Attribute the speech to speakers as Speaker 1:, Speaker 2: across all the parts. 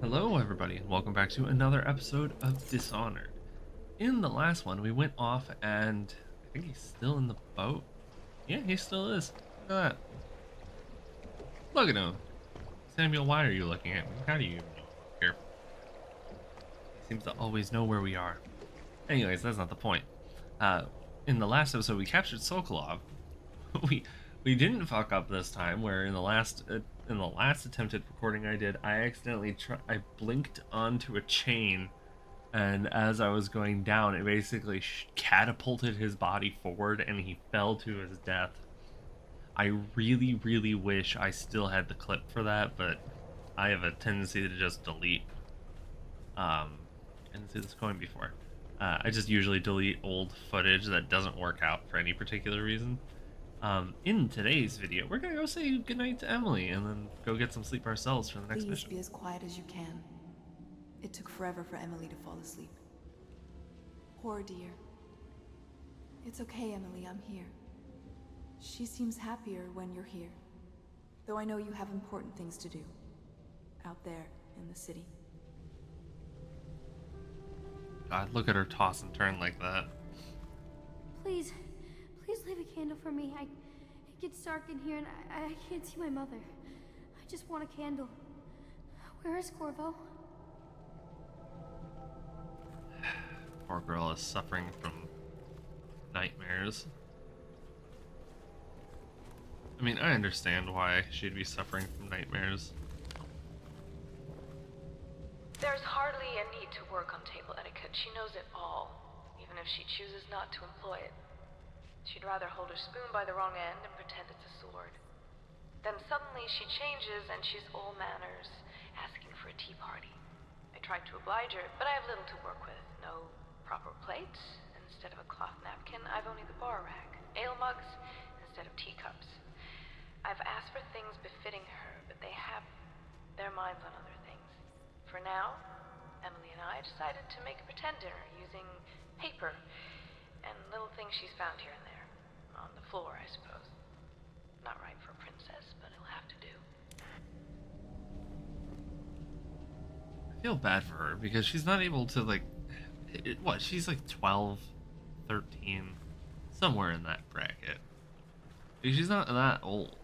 Speaker 1: Hello, everybody, and welcome back to another episode of Dishonored. In the last one, we went off, and I think he's still in the boat. Yeah, he still is. Look at that. Look at him. Samuel, why are you looking at me? How do you even know I'm up here? He seems to always know where we are. Anyways, that's not the point. Uh, in the last episode, we captured Sokolov. we we didn't fuck up this time. Where in the last attempted recording I did, I accidentally I blinked onto a chain, and as I was going down, it basically catapulted his body forward, and he fell to his death. I really, really wish I still had the clip for that, but I have a tendency to just delete. I didn't see this going before. I just usually delete old footage that doesn't work out for any particular reason. In today's video, we're gonna go say goodnight to Emily and then go get some sleep ourselves for the next
Speaker 2: Please
Speaker 1: mission.
Speaker 2: be as quiet as you can. It took forever for Emily to fall asleep. Poor dear. It's okay, Emily, I'm here. She seems happier when you're here. Though I know you have important things to do. Out there, in the city.
Speaker 1: God, look at her toss and turn like that.
Speaker 3: Please leave a candle for me. It gets dark in here and I can't see my mother. I just want a candle. Where is Corvo?
Speaker 1: Poor girl is suffering from nightmares. I mean, I understand why she'd be suffering from nightmares.
Speaker 4: There's hardly a need to work on table etiquette. She knows it all, even if she chooses not to employ it. She'd rather hold her spoon by the wrong end and pretend it's a sword. Then suddenly she changes and she's all manners, asking for a tea party. I tried to oblige her, but I have little to work with. No proper plates. Instead of a cloth napkin, I've only the bar rack. Ale mugs instead of teacups. I've asked for things befitting her, but they have their minds on other things. For now, Emily and I decided to make a pretend dinner using paper and little things she's found here and there. On the floor, I suppose. Not right for a princess, but it'll have to do.
Speaker 1: I feel bad for her because she's not able to, like, what? She's like 12, 13, somewhere in that bracket. She's not that old.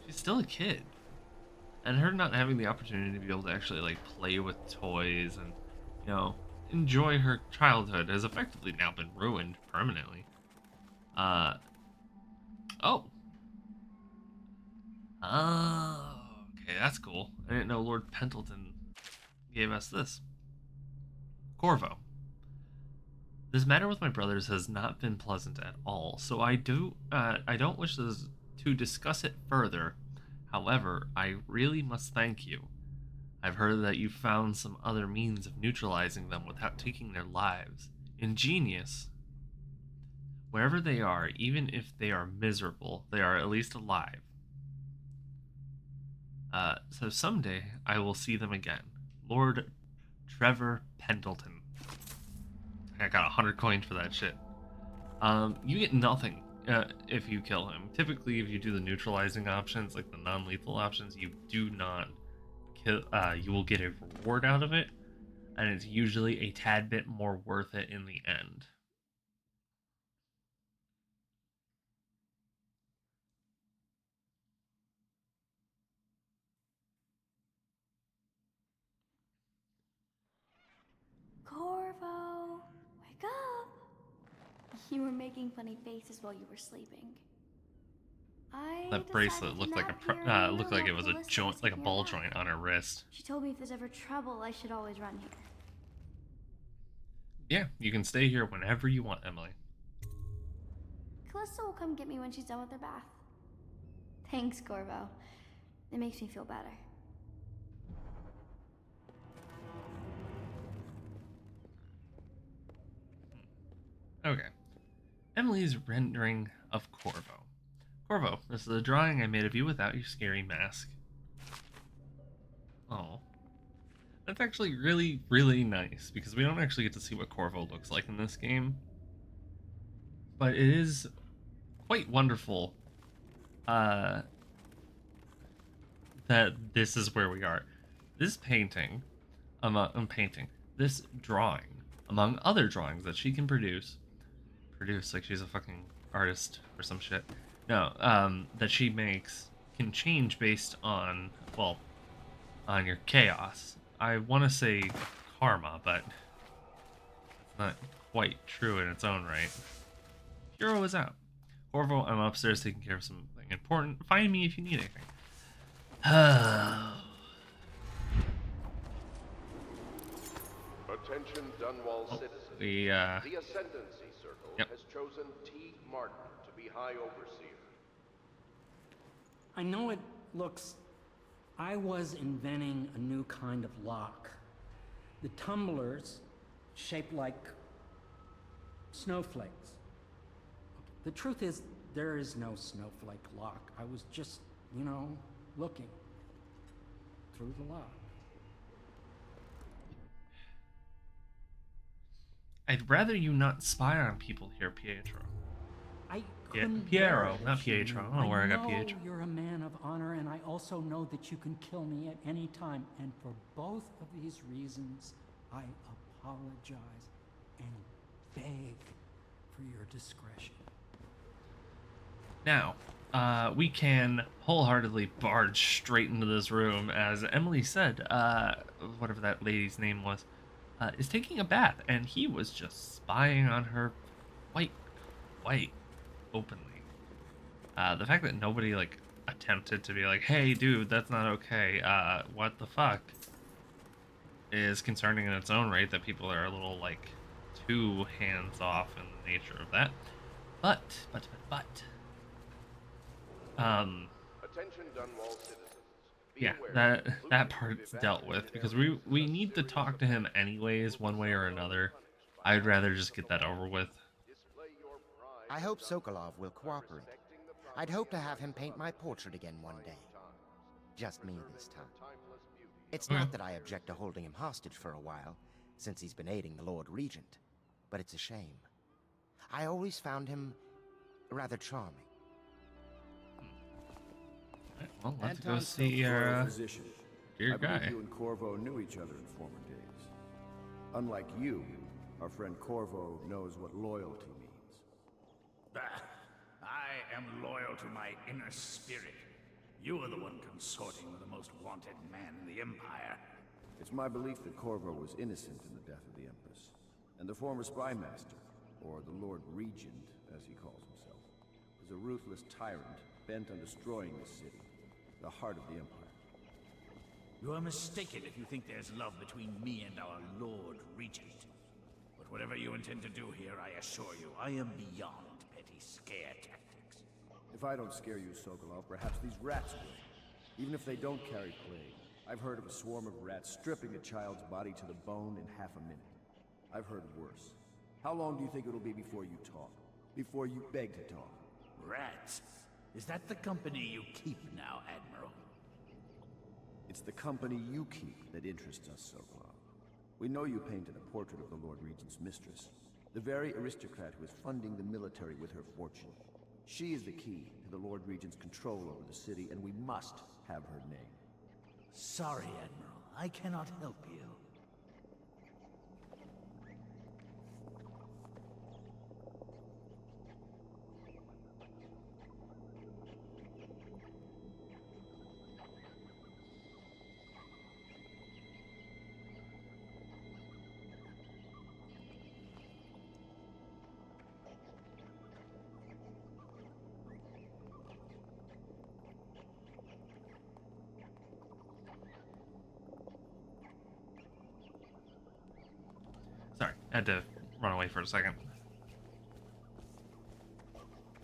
Speaker 1: She's still a kid. And her not having the opportunity to be able to actually, like, play with toys and, enjoy her childhood has effectively now been ruined permanently. Oh. Oh, okay, that's cool. I didn't know Lord Pendleton gave us this. Corvo. This matter with my brothers has not been pleasant at all, so I don't wish to discuss it further. However, I really must thank you. I've heard that you found some other means of neutralizing them without taking their lives. Ingenious. Wherever they are, even if they are miserable, they are at least alive. So someday I will see them again. Lord Trevor Pendleton. I got 100 coins for that shit. You get nothing if you kill him. Typically, if you do the neutralizing options, like the non-lethal options, you do not kill. You will get a reward out of it, and it's usually a tad bit more worth it in the end.
Speaker 3: Corvo, wake up! You were making funny faces while you were sleeping.
Speaker 1: That bracelet looked like looked like it was a joint, like a ball joint on her wrist.
Speaker 3: She told me if there's ever trouble, I should always run here.
Speaker 1: Yeah, you can stay here whenever you want, Emily.
Speaker 3: Callista will come get me when she's done with her bath. Thanks, Corvo. It makes me feel better.
Speaker 1: Okay. Emily's rendering of Corvo. Corvo, this is a drawing I made of you without your scary mask. Oh. That's actually really, really nice, because we don't actually get to see what Corvo looks like in this game. But it is quite wonderful that this is where we are. This painting painting. This drawing, among other drawings that she can produce like she's a fucking artist or some shit. No, that she makes can change based on, well, on your chaos. I want to say karma, but it's not quite true in its own right. Hero is out. Corvo, I'm upstairs taking care of something important. Find me if you need anything.
Speaker 5: Attention Dunwall citizens.
Speaker 1: We,
Speaker 5: The Ascendancy Circle
Speaker 1: Yep.
Speaker 5: has chosen T. Martin to be High Overseer.
Speaker 6: I know it looks... I was inventing a new kind of lock. The tumblers, shaped like snowflakes. The truth is, there is no snowflake lock. I was just, you know, looking through the lock.
Speaker 1: I'd rather you not spy on people here, Pietro.
Speaker 6: I
Speaker 1: Yeah,
Speaker 6: couldn't
Speaker 1: Piero,
Speaker 6: bear it
Speaker 1: not
Speaker 6: if you
Speaker 1: Pietro.
Speaker 6: knew.
Speaker 1: I don't know where I got
Speaker 6: know
Speaker 1: Pietro.
Speaker 6: You're a man of honor, and I also know that you can kill me at any time. And for both of these reasons, I apologize and beg for your discretion.
Speaker 1: Now, we can wholeheartedly barge straight into this room, as Emily said, whatever that lady's name was, is taking a bath, and he was just spying on her quite openly. The fact that nobody, like, attempted to be like, hey, dude, that's not okay, what the fuck, is concerning in its own right, that people are a little, like, too hands-off in the nature of that. But,
Speaker 5: Attention Dunwall citizens. Be
Speaker 1: yeah,
Speaker 5: aware
Speaker 1: that part's dealt with, because we need to talk to him anyways, one way or another. I'd rather just get that over with.
Speaker 5: display your pride
Speaker 7: I hope Sokolov will cooperate. I'd hope to have him paint my portrait again one day. Just me this time.
Speaker 5: timeless beauty.
Speaker 7: It's
Speaker 1: Okay.
Speaker 7: not that I object to holding him hostage for a while, since he's been aiding the Lord Regent, but it's a shame. I always found him rather charming.
Speaker 1: Alright, well, let's go
Speaker 8: Anton
Speaker 1: see
Speaker 8: Sokolov,
Speaker 1: our
Speaker 8: physician.
Speaker 1: dear
Speaker 8: I believe
Speaker 1: guy.
Speaker 8: you and Corvo knew each other in former days. Unlike you, our friend Corvo knows what loyalty means.
Speaker 9: I am loyal to my inner spirit. You are the one consorting with the most wanted man in the Empire.
Speaker 8: It's my belief that Corvo was innocent in the death of the Empress, and the former spy master, or the Lord Regent, as he calls himself, is a ruthless tyrant bent on destroying this city, the heart of the Empire.
Speaker 9: You are mistaken if you think there's love between me and our Lord Regent. But whatever you intend to do here, I assure you, I am beyond petty scare tactics.
Speaker 8: If I don't scare you, Sokolov, perhaps these rats will. Even if they don't carry plague, I've heard of a swarm of rats stripping a child's body to the bone in half a minute. I've heard worse. How long do you think it'll be before you talk? Before you beg to talk?
Speaker 9: Rats? Is that the company you keep now, Admiral?
Speaker 8: It's the company you keep that interests us, Sokolov. We know you painted a portrait of the Lord Regent's mistress, the very aristocrat who is funding the military with her fortune. She is the key to the Lord Regent's control over the city, and we must have her name.
Speaker 9: Sorry, Admiral. I cannot help you.
Speaker 1: Sorry, had to run away for a second.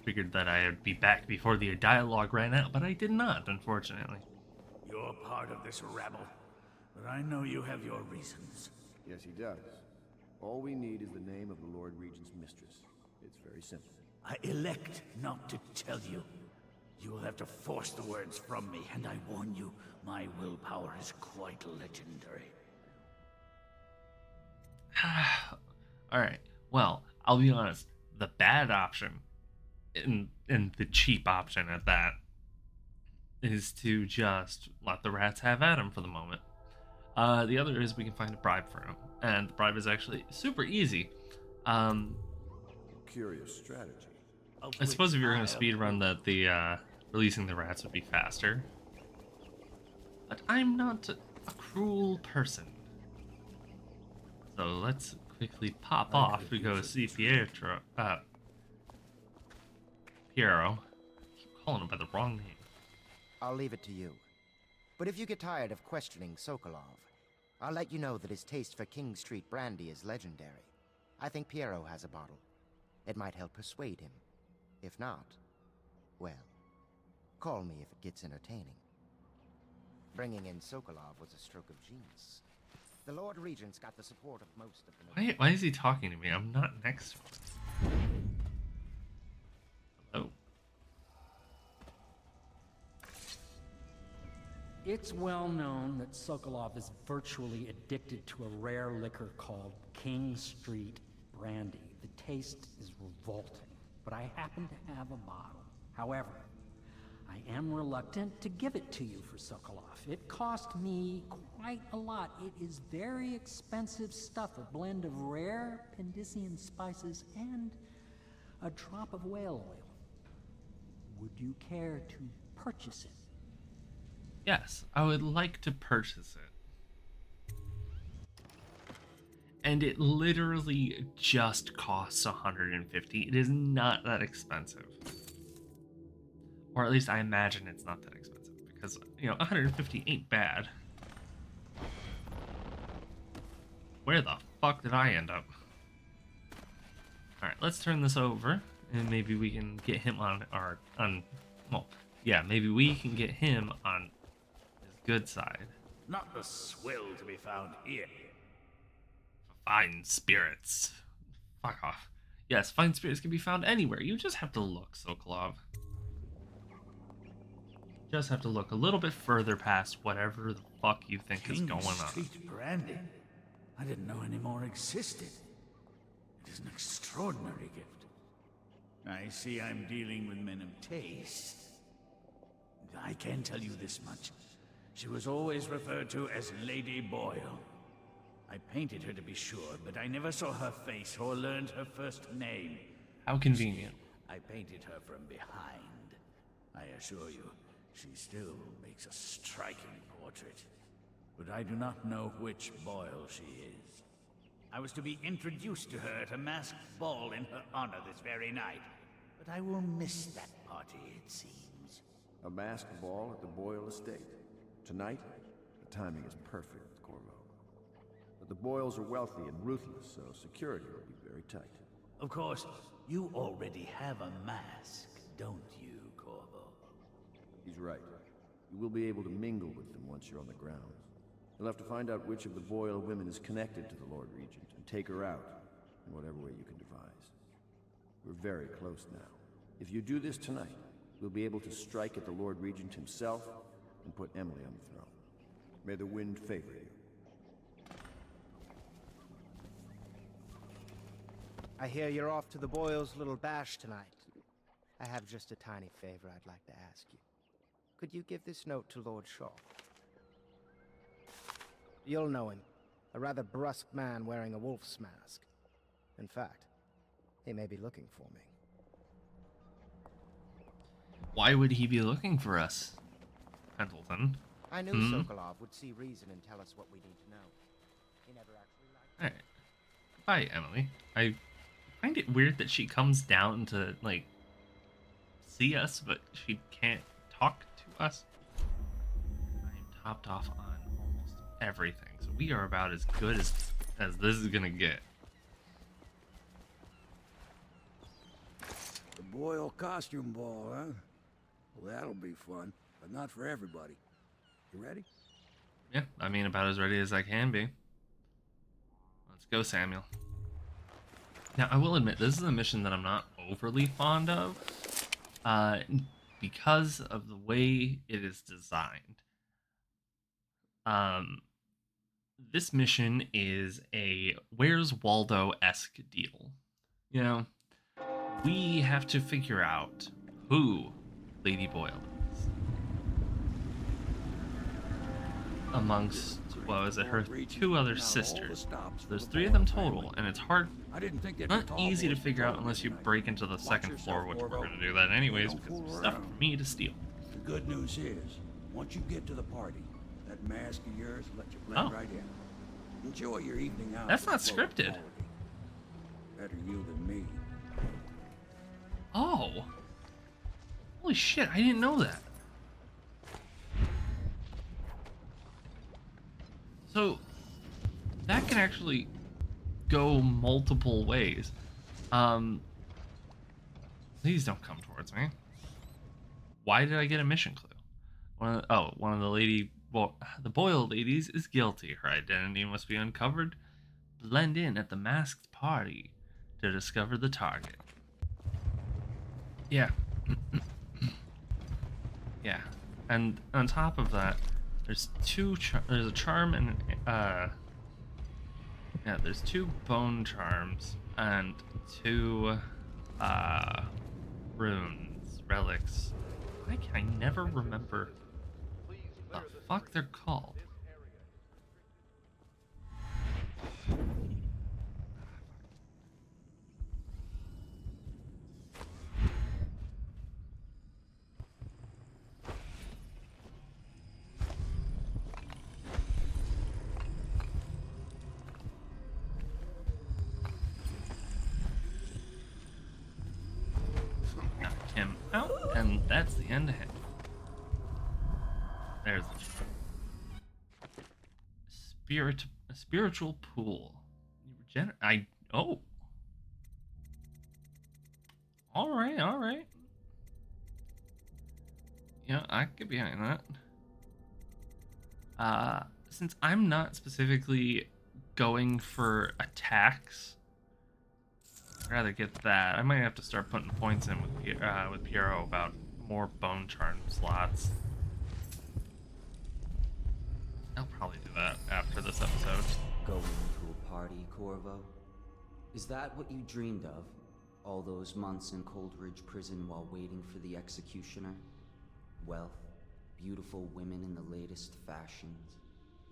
Speaker 1: Figured that I'd be back before the dialogue ran out, but I did not, unfortunately.
Speaker 9: You're part of this rabble, but I know you have your reasons.
Speaker 8: Yes, he does. All we need is the name of the Lord Regent's mistress. It's very simple.
Speaker 9: I elect not to tell you. You will have to force the words from me, and I warn you, my willpower is quite legendary.
Speaker 1: Alright, well, I'll be honest. The bad option, and the cheap option at that, is to just let the rats have at him for the moment. The other is we can find a bribe for him, and the bribe is actually super easy.
Speaker 8: Curious strategy.
Speaker 1: I suppose if you were going to speedrun that, the releasing the rats would be faster. But I'm not a cruel person. So let's quickly pop off. We go see Piero. I keep calling him by the wrong name.
Speaker 7: I'll leave it to you. But if you get tired of questioning Sokolov, I'll let you know that his taste for King Street brandy is legendary. I think Piero has a bottle. It might help persuade him. If not, well, call me if it gets entertaining. Bringing in Sokolov was a stroke of genius. The Lord Regent's got the support of most of the...
Speaker 1: Why is he talking to me? I'm not next to him. Hello.
Speaker 6: It's well known that Sokolov is virtually addicted to a rare liquor called King Street brandy. The taste is revolting, but I happen to have a bottle. However, I am reluctant to give it to you for Sokolov. It cost me quite a lot. It is very expensive stuff, a blend of rare Pendician spices and a drop of whale oil. Would you care to purchase it?
Speaker 1: Yes, I would like to purchase it. And it literally just costs 150. It is not that expensive. Or at least I imagine it's not that expensive. Because, 150 ain't bad. Where the fuck did I end up? Alright, let's turn this over. And maybe we can get him maybe we can get him on his good side.
Speaker 9: Not the swill to be found here.
Speaker 1: Fine spirits. Fuck off. Yes, fine spirits can be found anywhere. You just have to look, Sokolov. Just have to look a little bit further past whatever the fuck you think is going on.
Speaker 9: Street brandy? I didn't know any more existed. It is an extraordinary gift. I see I'm dealing with men of taste. I can tell you this much. She was always referred to as Lady Boyle. I painted her to be sure, but I never saw her face or learned her first name.
Speaker 1: How convenient.
Speaker 9: I painted her from behind. I assure you, she still makes a striking portrait. But I do not know which Boyle she is. I was to be introduced to her at a masked ball in her honor this very night. But I will miss that party, it seems.
Speaker 8: A masked ball at the Boyle estate. Tonight, the timing is perfect, Corvo. But the Boyles are wealthy and ruthless, so security will be very tight.
Speaker 9: Of course, you already have a mask, don't you, Corvo?
Speaker 8: He's right. You will be able to mingle with them once you're on the grounds. You'll have to find out which of the Boyle women is connected to the Lord Regent, and take her out, in whatever way you can devise. We're very close now. If you do this tonight, we'll be able to strike at the Lord Regent himself, and put Emily on the throne. May the wind favor you.
Speaker 7: I hear you're off to the Boyles' little bash tonight. I have just a tiny favor I'd like to ask you. Could you give this note to Lord Shaw? You'll know him. A rather brusque man wearing a wolf's mask. In fact, he may be looking for me.
Speaker 1: Why would he be looking for us, Pendleton?
Speaker 7: I knew Sokolov would see reason and tell us what we need to know. He never actually liked it.
Speaker 1: Alright. Bye, Emily. I find it weird that she comes down to, see us, but she can't talk to us. I am topped off on almost everything, so we are about as good as this is gonna get.
Speaker 10: The Boyle costume ball, huh? Well, that'll be fun, but not for everybody. You ready?
Speaker 1: Yeah, I mean, about as ready as I can be. Let's go, Samuel. Now, I will admit, this is a mission that I'm not overly fond of, because of the way it is designed. This mission is a Where's Waldo-esque deal. We have to figure out who Lady Boyle is. Amongst well, is it her
Speaker 10: Region
Speaker 1: two other
Speaker 10: putting out all the
Speaker 1: sisters.
Speaker 10: stops for
Speaker 1: There's
Speaker 10: the
Speaker 1: 3 of them
Speaker 10: Boyle
Speaker 1: total,
Speaker 10: family.
Speaker 1: and it's hard,
Speaker 10: I didn't think they'd be
Speaker 1: not
Speaker 10: tall
Speaker 1: easy to
Speaker 10: boys
Speaker 1: figure out
Speaker 10: patrolling
Speaker 1: unless you
Speaker 10: tonight.
Speaker 1: break into the second
Speaker 10: yourself,
Speaker 1: floor, which we're
Speaker 10: Corvo.
Speaker 1: going to do that anyways,
Speaker 10: Don't
Speaker 1: because
Speaker 10: fool
Speaker 1: there's stuff
Speaker 10: around.
Speaker 1: for me to steal.
Speaker 10: The good news is, once you get to the party, that mask of yours will let you blend
Speaker 1: Oh.
Speaker 10: right in. Enjoy your evening out.
Speaker 1: That's
Speaker 10: with
Speaker 1: not
Speaker 10: the flow of
Speaker 1: scripted.
Speaker 10: quality. Better you than me.
Speaker 1: Oh. Holy shit, I didn't know that. So, that can actually go multiple ways. Please don't come towards me. Why did I get a mission clue? One of the Boyle ladies is guilty. Her identity must be uncovered. Blend in at the masked party to discover the target. Yeah. Yeah. And on top of that, there's there's a charm and yeah, there's 2 bone charms and 2 runes, relics. Why can I never remember the fuck they're called? Knock him out, and that's the end of him. There's a spiritual pool. Oh. All right. Yeah, I could get behind that. Since I'm not specifically going for attacks, I'd rather get that. I might have to start putting points in with Piero about more bone charm slots. I'll probably do that after this episode.
Speaker 11: Going to a party, Corvo? Is that what you dreamed of? All those months in Coldridge Prison while waiting for the executioner? Wealth, beautiful women in the latest fashions,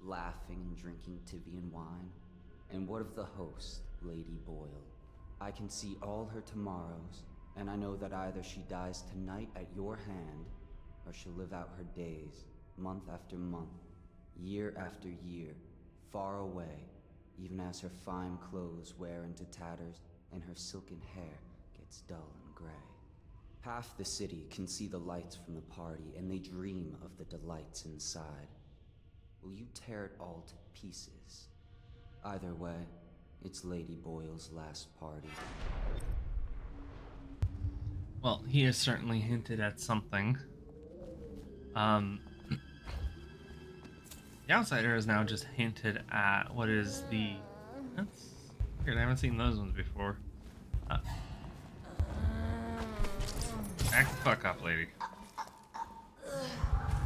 Speaker 11: laughing and drinking Tivian wine? And what of the host, Lady Boyle? I can see all her tomorrows, and I know that either she dies tonight at your hand, or she'll live out her days, month after month, year after year, far away, even as her fine clothes wear into tatters and her silken hair gets dull and gray. Half the city can see the lights from the party, and they dream of the delights inside. Will you tear it all to pieces? Either way, it's Lady Boyle's last party.
Speaker 1: Well, he has certainly hinted at something. The Outsider has now just hinted at what is the... That's weird, I haven't seen those ones before. Act the fuck up, lady.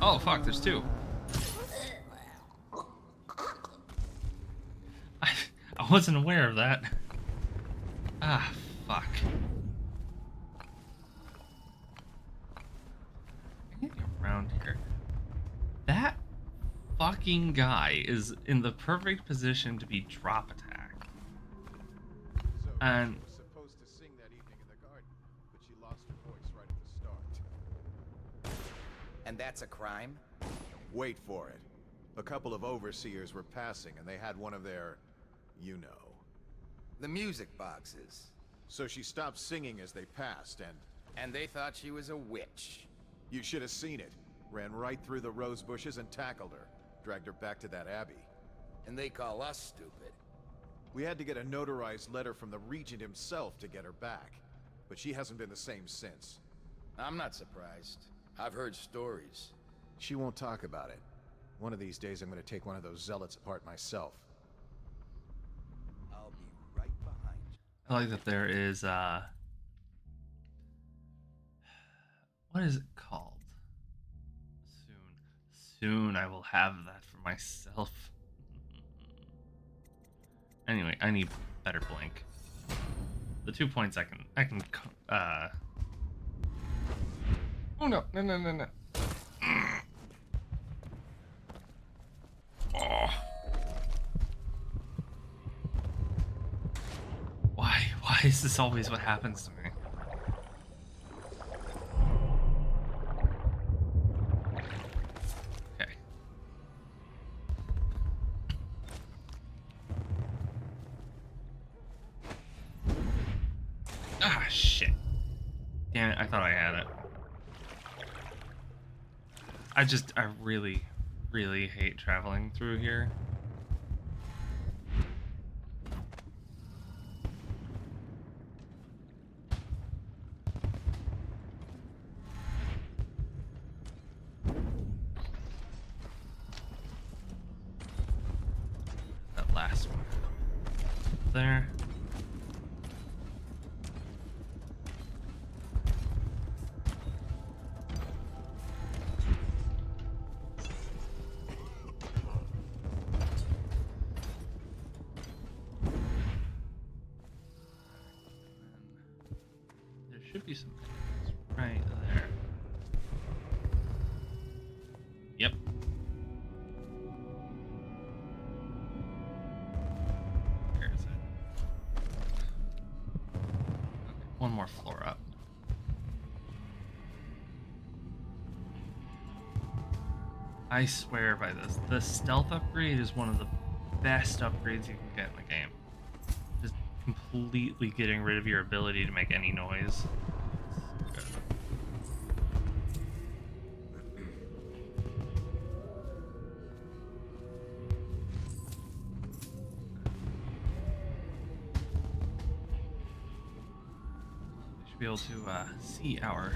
Speaker 1: Oh, fuck, there's 2. I wasn't aware of that. Ah, fuck. I need to get around here. That fucking guy is in the perfect position to be drop attack. And
Speaker 5: She was supposed to sing that evening in the garden, but she lost her voice right at the start.
Speaker 12: And that's a crime?
Speaker 5: Wait for it. A couple of overseers were passing, and they had one of their... you know.
Speaker 12: The music boxes.
Speaker 5: So she stopped singing as they passed,
Speaker 12: And they thought she was a witch.
Speaker 5: you should have seen it. Ran right through the rose bushes and tackled her. Dragged her back to that abbey.
Speaker 12: And they call us stupid.
Speaker 5: We had to get a notarized letter from the regent himself to get her back. But she hasn't been the same since.
Speaker 12: I'm not surprised. I've heard stories.
Speaker 5: She won't talk about it. One of these days I'm gonna take one of those zealots apart myself.
Speaker 12: I'll be right behind you.
Speaker 1: I like that there is, what is it called? Soon I will have that for myself. Anyway, I need better blink. The 2 points I can, oh no. Oh. Why is this always what happens to me? Okay. Ah, shit. Damn it, I thought I had it. I really, really hate traveling through here. That last one. There. There should be some things right there. Yep. Where is it? Okay, one more floor up. I swear by this. The stealth upgrade is one of the best upgrades you can get in the game. Just completely getting rid of your ability to make any noise. It's good. We should be able to see our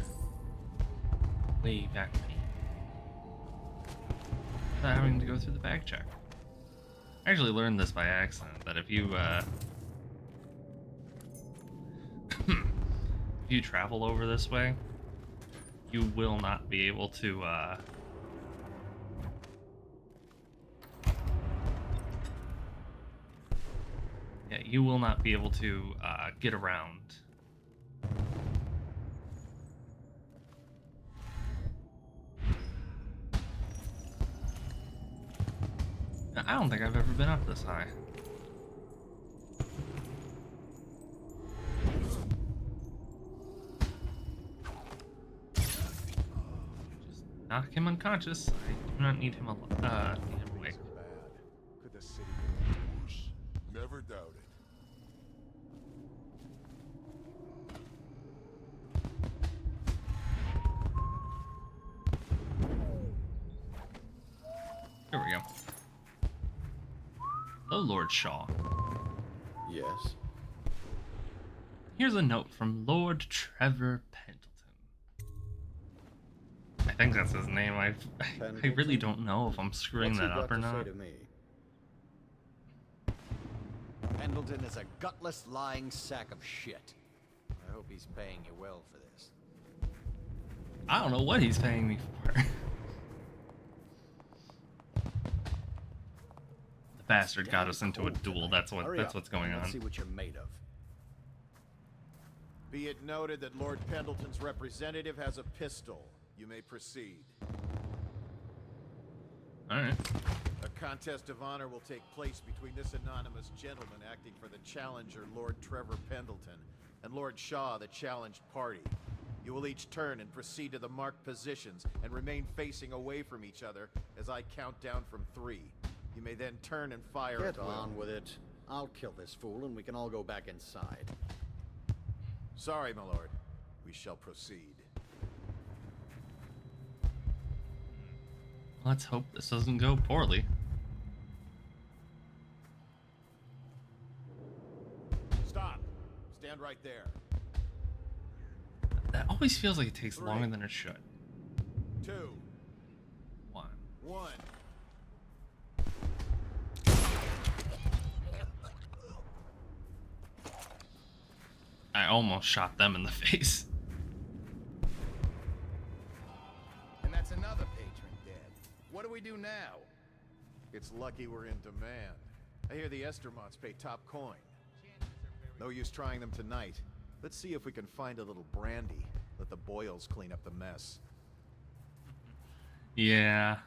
Speaker 1: way back home without having to go through the bag check. I actually learned this by accident, that if you if you travel over this way, you will not be able to you will not be able to get around. I don't think I've ever been up this high. Just knock him unconscious. I do not need him awake.
Speaker 5: Bad. Could the city be worse?
Speaker 12: Never doubt it.
Speaker 1: Here we go. Hello, Lord Shaw.
Speaker 12: Yes.
Speaker 1: Here's a note from Lord Trevor Pendleton. I think that's his name. I really don't know if I'm screwing that up or not.
Speaker 13: Pendleton is a gutless, lying sack of shit. I hope he's paying you well for this.
Speaker 1: I don't know what he's paying me for. The bastard got us into a duel. That's what's going on.
Speaker 13: Let's see what you're made of.
Speaker 5: Be it noted that Lord Pendleton's representative has a pistol. You may proceed.
Speaker 1: Alright.
Speaker 5: A contest of honor will take place between this anonymous gentleman acting for the challenger, Lord Trevor Pendleton, and Lord Shaw, the challenged party. You will each turn and proceed to the marked positions and remain facing away from each other as I count down from 3. You may then turn and fire
Speaker 13: Get
Speaker 5: at will.
Speaker 13: on with it. I'll kill this fool and we can all go back inside.
Speaker 5: Sorry, my lord. We shall proceed.
Speaker 1: Let's hope this doesn't go poorly.
Speaker 5: Stop. Stand right there.
Speaker 1: That always feels like it takes longer than it should.
Speaker 5: 2.
Speaker 1: 1.
Speaker 5: 1.
Speaker 1: I almost shot them in the face.
Speaker 12: And that's another patron dead. What do we do now?
Speaker 5: It's lucky we're in demand. I hear the Estermonts pay top coin. No use trying them tonight. Let's see if we can find a little brandy. Let the Boyles clean up the mess.
Speaker 1: Yeah.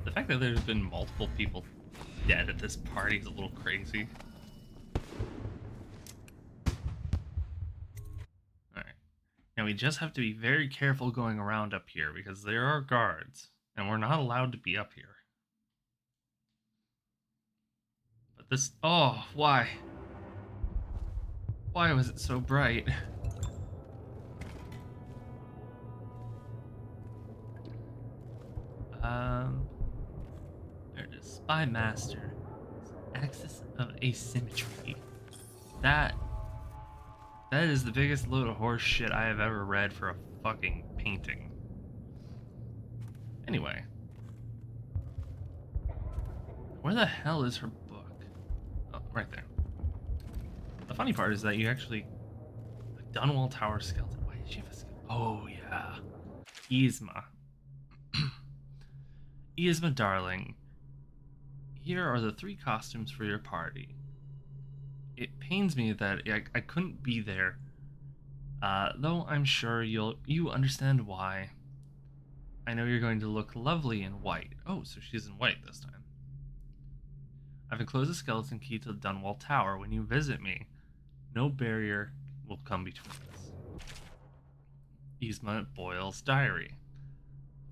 Speaker 1: The fact that there's been multiple people dead at this party is a little crazy. And we just have to be very careful going around up here because there are guards and we're not allowed to be up here. But this, oh, why? Why was it so bright? There it is. Spy Master. Axis of asymmetry. That is the biggest load of horse shit I have ever read for a fucking painting. Anyway. Where the hell is her book? Oh, right there. The funny part is that you actually... The Dunwall Tower skeleton. Why did she have a skeleton? Oh, yeah. Yzma. Yzma, darling. Here are the 3 costumes for your party. It pains me that I couldn't be there, though I'm sure you understand why. I know you're going to look lovely in white. Oh, so she's in white this time. I've enclosed a skeleton key to the Dunwall Tower. When you visit me, no barrier will come between us. Yzma Boyle's diary.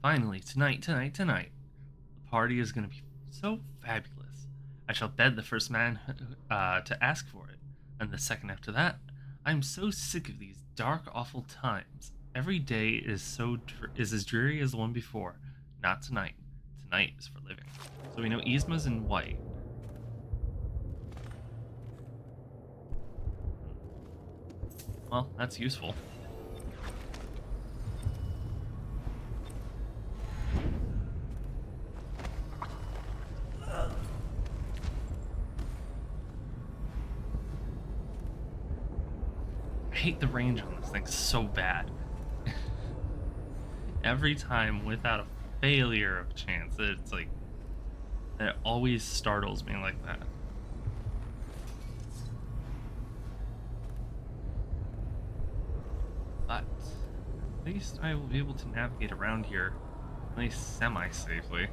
Speaker 1: Finally, tonight. The party is going to be so fabulous. I shall bed the first man to ask for it, and the second after that. I'm so sick of these dark, awful times. Every day is as dreary as the one before. Not tonight. Tonight is for living. So we know Yzma's in white. Well, that's useful. I hate the range on this thing so bad. Every time, without a failure of chance, it's like it always startles me like that. But at least I will be able to navigate around here at least semi-safely.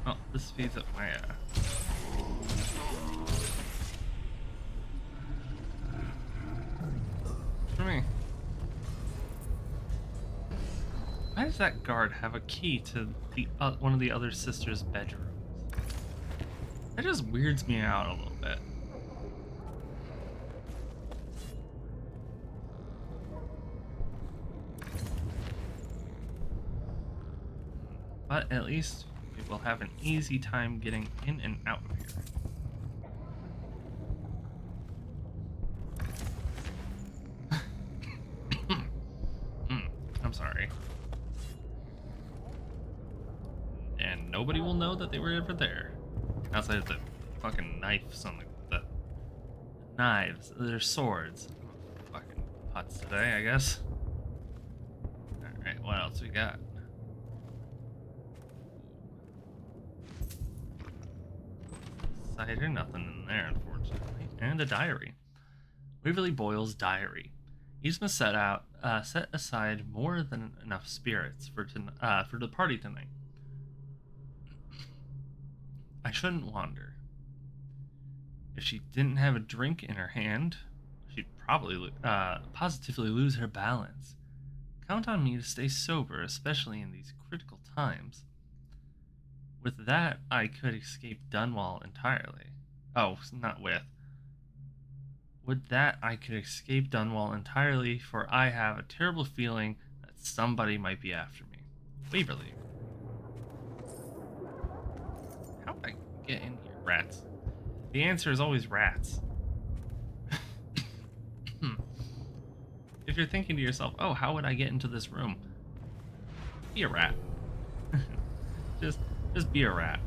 Speaker 1: Oh, this speeds up my for me. Why does that guard have a key to the one of the other sisters' bedrooms? That just weirds me out a little bit. But at least we will have an easy time getting in and out of here. I'm sorry. And nobody will know that they were ever there. Outside of the fucking knives on the knives. They're swords. Fucking putts today, I guess. Alright, what else we got? Cider, nothing in there, unfortunately. And a diary. Waverly Boyle's diary. Yzma set aside more than enough spirits for the party tonight. I shouldn't wonder. If she didn't have a drink in her hand, she'd probably positively lose her balance. Count on me to stay sober, especially in these critical times. With that, I could escape Dunwall entirely. Oh, not with. With that, I could escape Dunwall entirely, for I have a terrible feeling that somebody might be after me. Waverly. How would I get in here, rats? The answer is always rats. If you're thinking to yourself, oh, how would I get into this room? Be a rat. Just be a rat.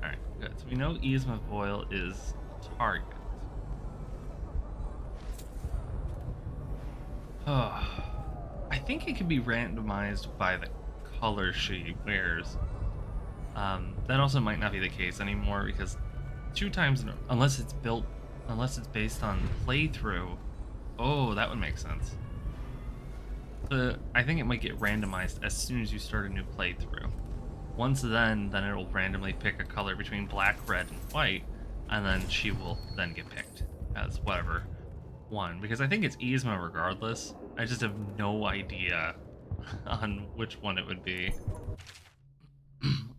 Speaker 1: Alright, good. So we know Yzma Boyle is a target. Oh, I think it can be randomized by the color she wears. That also might not be the case anymore because 2 times, unless it's based on playthrough. Oh, that would make sense. I think it might get randomized as soon as you start a new playthrough. Once then it'll randomly pick a color between black, red, and white, and then she will then get picked as whatever one. Because I think it's Yzma regardless. I just have no idea on which one it would be.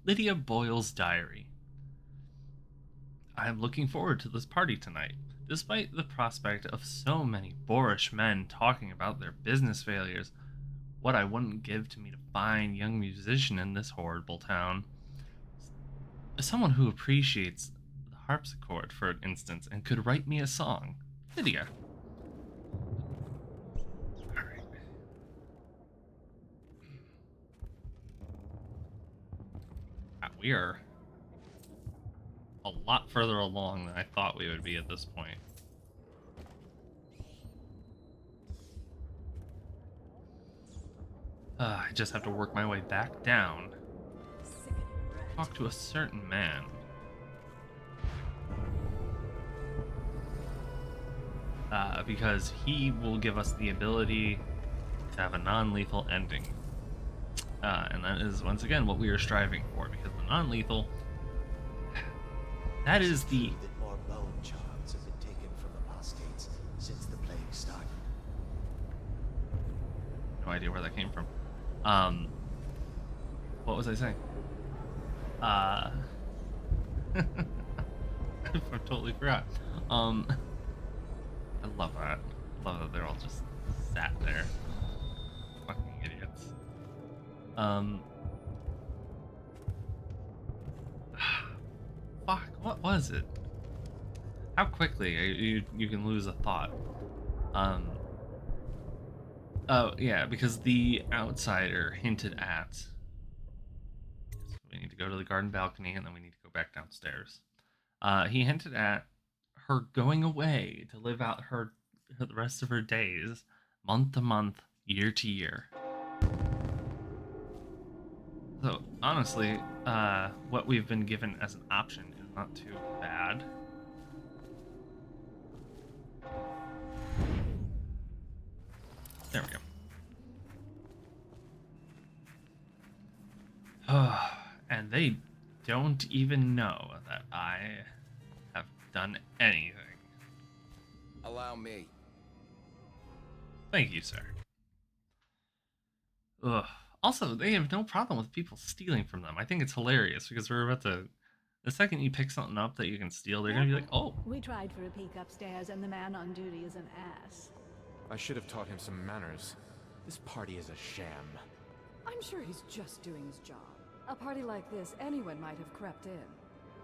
Speaker 1: Lydia Boyle's diary. I am looking forward to this party tonight. Despite the prospect of so many boorish men talking about their business failures, what I wouldn't give to meet a fine young musician in this horrible town. Someone who appreciates the harpsichord, for instance, and could write me a song. Lydia. Alright. We are a lot further along than I thought we would be at this point. I just have to work my way back down. Talk to a certain man. Because he will give us the ability to have a non-lethal ending. And that is, once again, what we are striving for, because the non-lethal... That is the...
Speaker 14: that more bone charms have been taken from apostates since the plague started.
Speaker 1: No idea where that came from. What was I saying? I totally forgot. I love that. I love that they're all just sat there. Fucking idiots. Fuck, what was it? How quickly you can lose a thought. Oh, yeah, because the outsider hinted at... So we need to go to the garden balcony, and then we need to go back downstairs. He hinted at her going away to live out the rest of her days, month to month, year to year. So, honestly, what we've been given as an option is not too bad. There we go. And they don't even know that I have done anything.
Speaker 12: Allow me.
Speaker 1: Thank you, sir. Ugh. Also, they have no problem with people stealing from them. I think it's hilarious because we're about to... The second you pick something up that you can steal, they're gonna be like, oh.
Speaker 15: We tried for a peek upstairs, and the man on duty is an ass.
Speaker 16: I should have taught him some manners. This party is a sham.
Speaker 17: I'm sure he's just doing his job. A party like this, anyone might have crept in.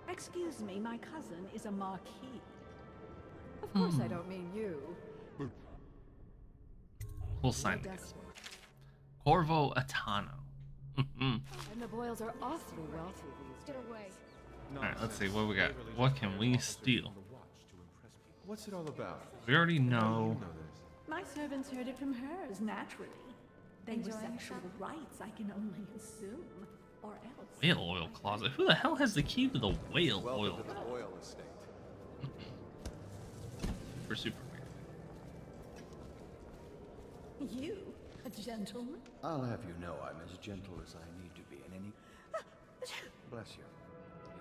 Speaker 15: Excuse me, my cousin is a marquis.
Speaker 17: Of course I don't mean you.
Speaker 1: We'll sign this. Corvo Atano.
Speaker 17: And the Boyles are awfully wealthy these days. Get away.
Speaker 1: Alright, let's see what we got. What can we steal?
Speaker 16: What's it all about?
Speaker 1: We already know.
Speaker 15: My servants heard it from hers, naturally. They were sexual rights, I can only assume. Or else.
Speaker 1: Whale oil closet. Who the hell has the key to the whale oil?
Speaker 5: Welcome to the Boyle estate.
Speaker 1: Super weird.
Speaker 15: You, a gentleman?
Speaker 8: I'll have you know I'm as gentle as I need to be in any... Bless you.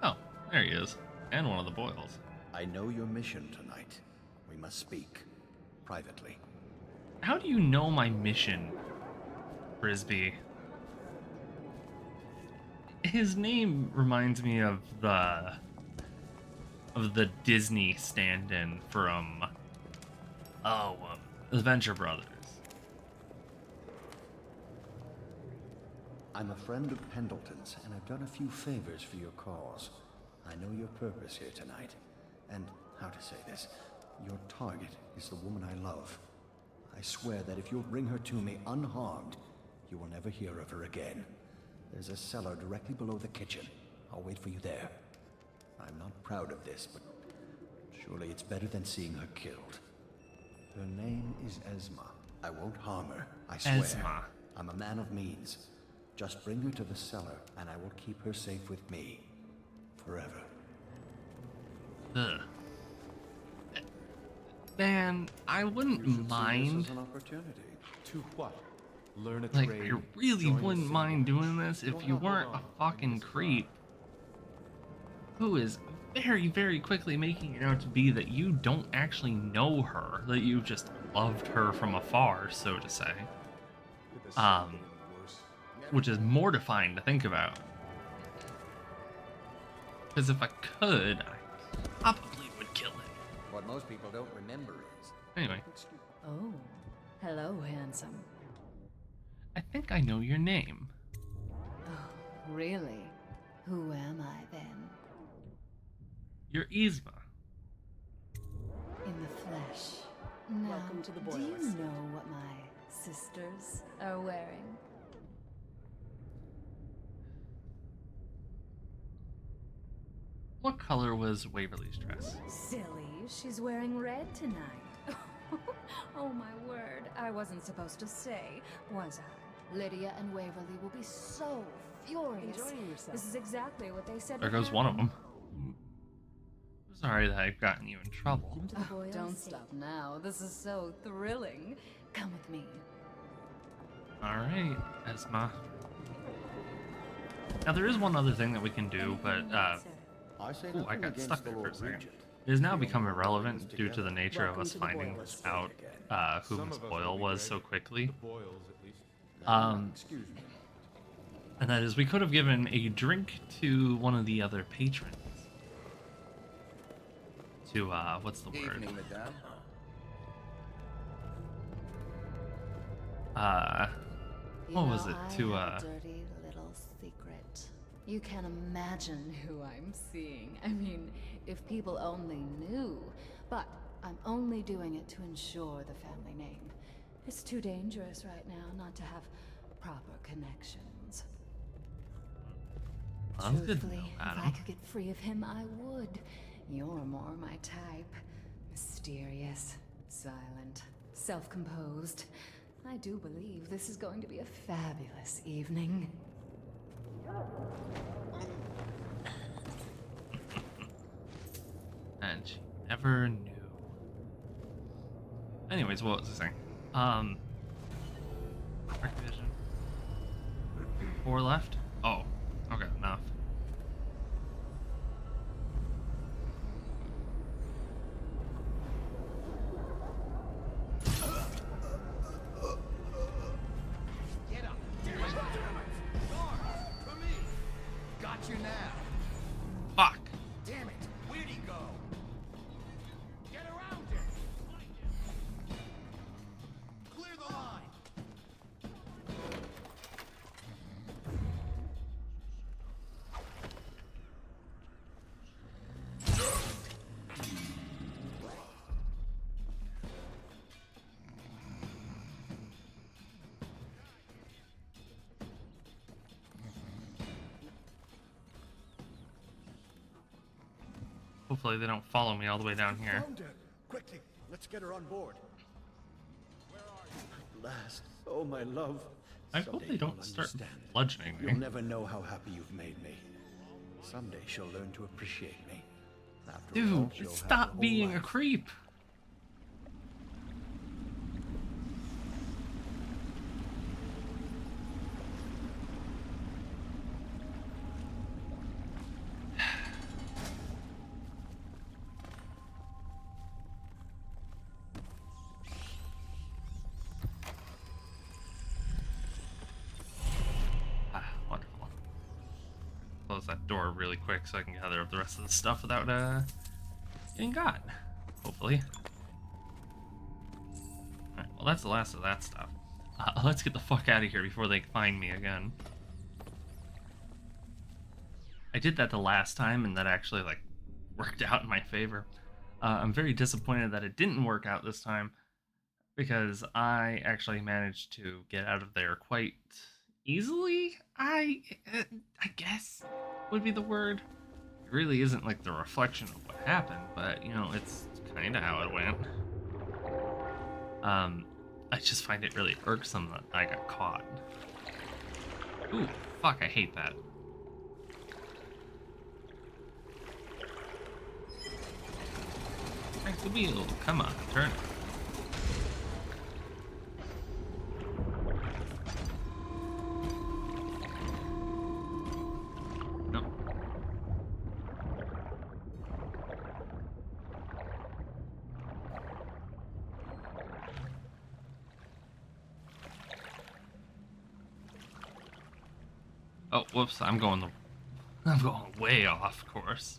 Speaker 1: Oh, there he is. And one of the Boyles.
Speaker 8: I know your mission tonight. We must speak. Privately.
Speaker 1: How do you know my mission, Frisbee? His name reminds me of the Disney stand-in from Adventure Brothers.
Speaker 8: I'm a friend of Pendleton's, and I've done a few favors for your cause. I know your purpose here tonight, and how to say this, your target is the woman I love. I swear that if you'll bring her to me unharmed, you will never hear of her again. There's a cellar directly below the kitchen. I'll wait for you there. I'm not proud of this, but surely it's better than seeing her killed. Her name is Esma. I won't harm her, I swear.
Speaker 1: Esma.
Speaker 8: I'm a man of means. Just bring her to the cellar, and I will keep her safe with me. Forever.
Speaker 1: Ugh. Man, I wouldn't mind.
Speaker 8: This as an opportunity.
Speaker 16: To what? Learn a
Speaker 1: Like,
Speaker 16: trade.
Speaker 1: I really
Speaker 16: join the
Speaker 1: wouldn't
Speaker 16: City
Speaker 1: mind
Speaker 16: Watch.
Speaker 1: doing this if
Speaker 16: Don't
Speaker 1: you
Speaker 16: have
Speaker 1: weren't a
Speaker 16: long
Speaker 1: fucking
Speaker 16: in this
Speaker 1: creep who is very, very quickly making it out to be that you don't actually know her, that you just loved her from afar, so to say. Which is mortifying to think about. Because if I could, I probably would kill him.
Speaker 13: What most people don't remember is...
Speaker 1: Anyway.
Speaker 17: Oh, hello, handsome.
Speaker 1: I think I know your name.
Speaker 17: Oh, really? Who am I then?
Speaker 1: You're Yzma.
Speaker 17: In the flesh. Now,
Speaker 15: Welcome to the
Speaker 17: do you
Speaker 15: Boyles.
Speaker 17: know what my sisters are wearing?
Speaker 1: What color was Waverly's dress?
Speaker 17: Silly, she's wearing red tonight. Oh my word, I wasn't supposed to say, was I? Lydia and Waverly will be so furious.
Speaker 15: Enjoying yourself.
Speaker 17: This is exactly what they said.
Speaker 1: There
Speaker 17: would
Speaker 1: goes one of
Speaker 17: happen.
Speaker 1: them. Sorry that I've gotten you in trouble.
Speaker 17: Oh, don't stop now. This is so thrilling. Come with me.
Speaker 1: Alright, Esma. Now there is one other thing that we can do, but ooh, I got stuck there for a second. It has now become irrelevant due to the nature of us finding out who Miss Boyle was so quickly. And that is, we could have given a drink to one of the other patrons. To, what's the word?
Speaker 13: Evening, madame.
Speaker 1: What was it? To,
Speaker 17: I have a dirty little secret. You can't imagine who I'm seeing. I mean, if people only knew. But I'm only doing it to ensure the family name. It's too dangerous right now not to have proper connections.
Speaker 1: Sounds good to know,
Speaker 17: Truthfully, if
Speaker 1: madam.
Speaker 17: I could get free of him, I would. You're more my type. Mysterious, silent, self-composed. I do believe this is going to be a fabulous evening.
Speaker 1: And she never knew. Anyways, what was I saying? Dark vision. 4 left? Oh, okay, enough.
Speaker 12: Get up! Damn it! Guards, to me! Got you now!
Speaker 1: Fuck!
Speaker 12: Damn it! Where'd he go? Get around him! Clear the line!
Speaker 1: Hopefully they don't follow me all the way down here.
Speaker 10: Found her. Quickly, let's get her on board. At last, oh my love.
Speaker 1: I hope
Speaker 10: Someday
Speaker 1: they don't
Speaker 10: you'll
Speaker 1: start
Speaker 10: understand.
Speaker 1: bludgeoning me.
Speaker 10: You'll never know how happy you've made me. Someday she'll learn to appreciate me. After all,
Speaker 1: Dude,
Speaker 10: she'll have
Speaker 1: stop
Speaker 10: the whole
Speaker 1: being a
Speaker 10: life.
Speaker 1: creep. Ah, wonderful. Close that door really quick so I can gather up the rest of the stuff without getting got. Hopefully. Alright, well that's the last of that stuff. Let's get the fuck out of here before they find me again. I did that the last time and that actually like worked out in my favor. I'm very disappointed that it didn't work out this time because I actually managed to get out of there quite easily. I guess would be the word. It really isn't like the reflection of what happened, but you know, it's kind of how it went. I just find it really irksome that I got caught. Ooh, fuck, I hate that. Crank the wheel. Come on, turn it. Nope. Oh, whoops, I'm going way off course.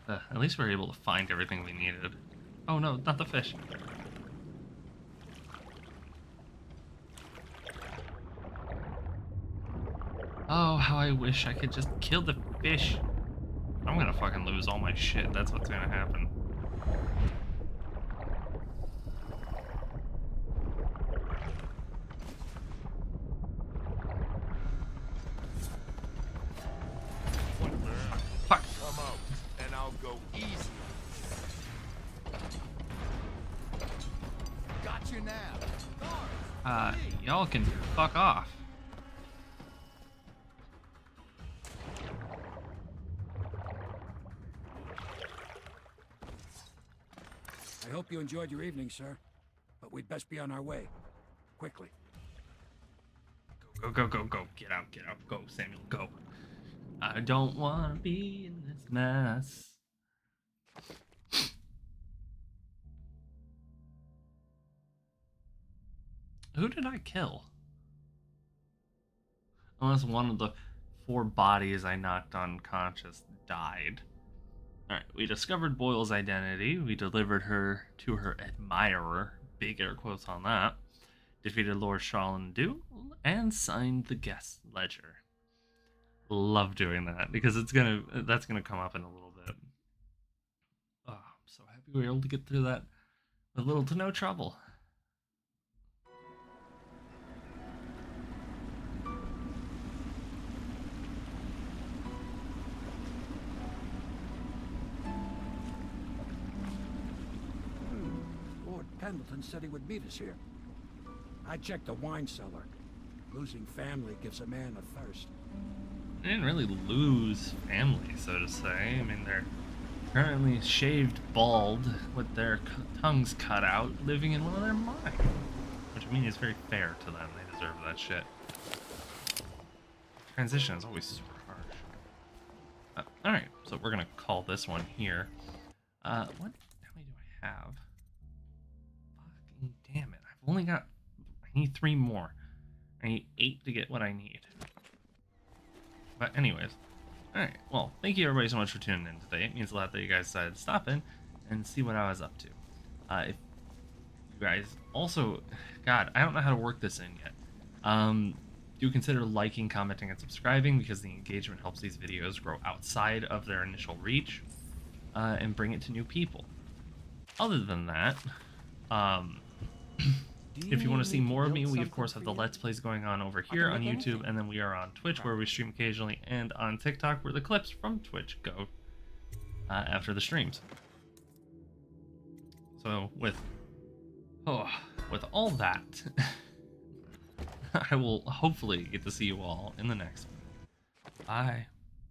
Speaker 1: At least we were able to find everything we needed. Oh no, not the fish. Oh, how I wish I could just kill the fish. I'm gonna fucking lose all my shit. That's what's gonna happen. Fuck.
Speaker 12: Come out, and I'll go easy. Got you now.
Speaker 1: Y'all can fuck off.
Speaker 10: I hope you enjoyed your evening, sir. But we'd best be on our way. Quickly.
Speaker 1: Go, go, go, go. Get out, get out. Go, Samuel, go. I don't want to be in this mess. Who did I kill? Unless one of the 4 bodies I knocked unconscious died. Alright, we discovered Boyle's identity. We delivered her to her admirer. Big air quotes on that. Defeated Lord Shallan Duel and signed the guest ledger. Love doing that because that's gonna come up in a little bit. Oh, I'm so happy we were able to get through that with little to no trouble.
Speaker 10: Lord Pendleton said he would meet us here. I checked the wine cellar. Losing family gives a man a thirst.
Speaker 1: They didn't really lose family, so to say. I mean, they're currently shaved bald with their tongues cut out, living in one of their minds. Which, I mean, is very fair to them. They deserve that shit. Transition is always super harsh. Alright, so we're gonna call this one here. How many do I have? Fucking damn it. I've only got... I need 3 more. I need 8 to get what I need. But anyways, alright, well, thank you everybody so much for tuning in today. It means a lot that you guys decided to stop in and see what I was up to. If you guys also, God, I don't know how to work this in yet. Do consider liking, commenting, and subscribing because the engagement helps these videos grow outside of their initial reach and bring it to new people. Other than that, if you want to see more of me, we of course have the Let's Plays going on over here on YouTube, and then we are on Twitch where we stream occasionally, and on TikTok where the clips from Twitch go after the streams. So with all that, I will hopefully get to see you all in the next one. Bye.